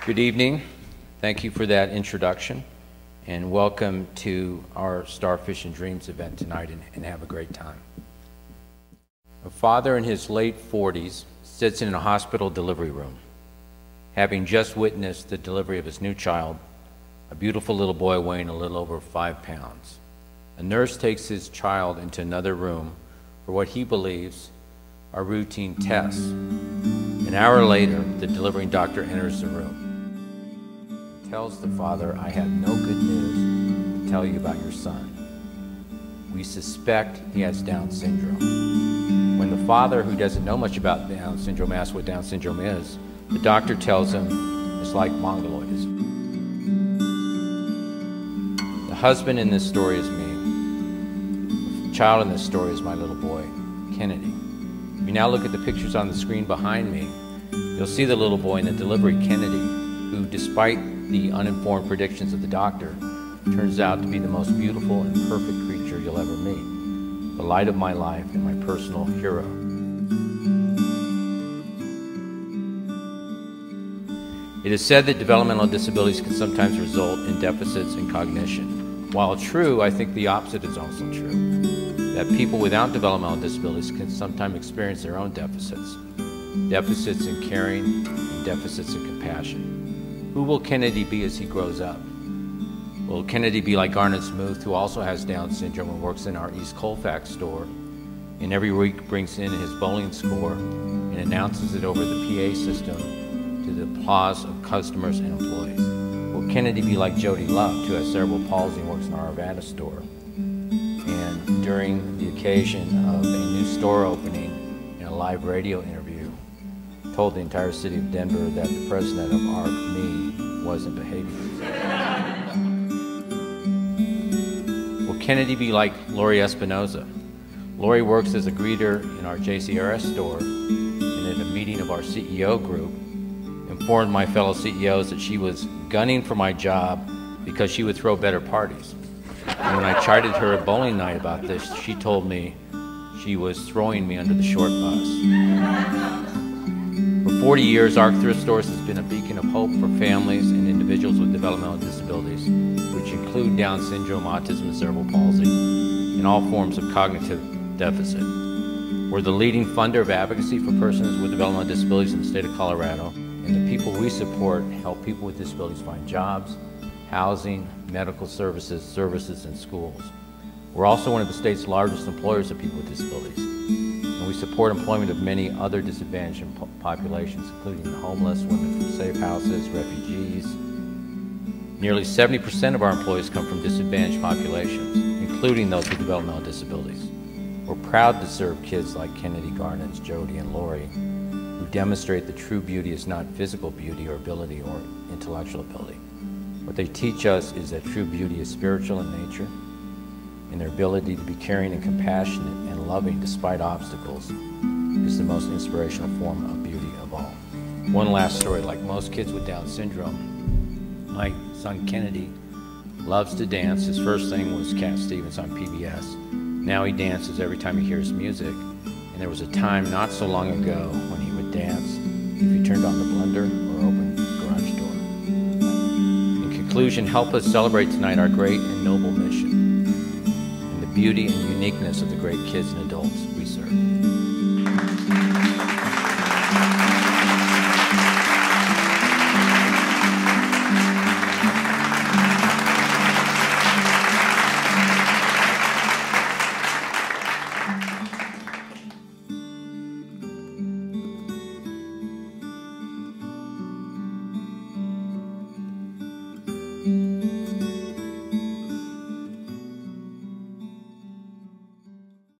Good evening. Thank you for that introduction, and welcome to our Starfish and Dreams event tonight, and have a great time. A father in his late 40s sits in a hospital delivery room, having just witnessed the delivery of his new child, a beautiful little boy weighing a little over 5 pounds. A nurse takes his child into another room for what he believes are routine tests. An hour later, the delivering doctor enters the room. He tells the father, "I have no good news to tell you about your son. We suspect he has Down syndrome." When the father, who doesn't know much about Down syndrome, asks what Down syndrome is, the doctor tells him it's like mongoloidism. The husband in this story is me. The child in this story is my little boy, Kennedy. If you now look at the pictures on the screen behind me, you'll see the little boy in the delivery, Kennedy, who, despite the uninformed predictions of the doctor, turns out to be the most beautiful and perfect creature you'll ever meet, the light of my life and my personal hero. It is said that developmental disabilities can sometimes result in deficits in cognition. While true, I think the opposite is also true, that people without developmental disabilities can sometimes experience their own deficits. Deficits in caring and deficits in compassion. Who will Kennedy be as he grows up? Will Kennedy be like Garnet Smoot, who also has Down syndrome and works in our East Colfax store, and every week brings in his bowling score and announces it over the PA system to the applause of customers and employees? Will Kennedy be like Jody Luft, who has cerebral palsy and works in our Arvada store, and during the occasion of a new store opening in a live radio interview, told the entire city of Denver that the president of ARC-Me wasn't behaving? Will Kennedy be like Lori Espinoza? Lori works as a greeter in our JCRS store, and at a meeting of our CEO group, informed my fellow CEOs that she was gunning for my job because she would throw better parties. And when I chided her at bowling night about this, she told me she was throwing me under the short bus. For 40 years, ARC Thrift Stores has been a beacon of hope for families and individuals with developmental disabilities, which include Down syndrome, autism, and cerebral palsy, and all forms of cognitive deficit. We're the leading funder of advocacy for persons with developmental disabilities in the state of Colorado, and the people we support help people with disabilities find jobs, housing, medical services, and schools. We're also one of the state's largest employers of people with disabilities. We support employment of many other disadvantaged populations, including the homeless, women from safe houses, refugees. Nearly 70% of our employees come from disadvantaged populations, including those with developmental disabilities. We're proud to serve kids like Kennedy, Garnet, Jody, and Lori, who demonstrate that true beauty is not physical beauty or ability or intellectual ability. What they teach us is that true beauty is spiritual in nature, and their ability to be caring and compassionate and loving despite obstacles is the most inspirational form of beauty of all. One last story. Like most kids with Down syndrome, my son Kennedy loves to dance. His first thing was Cat Stevens on PBS. Now he dances every time he hears music, and there was a time not so long ago when he would dance if he turned on the blender or opened the garage door. In conclusion, help us celebrate tonight our great and noble mission, beauty and uniqueness of the great kids and adults we serve.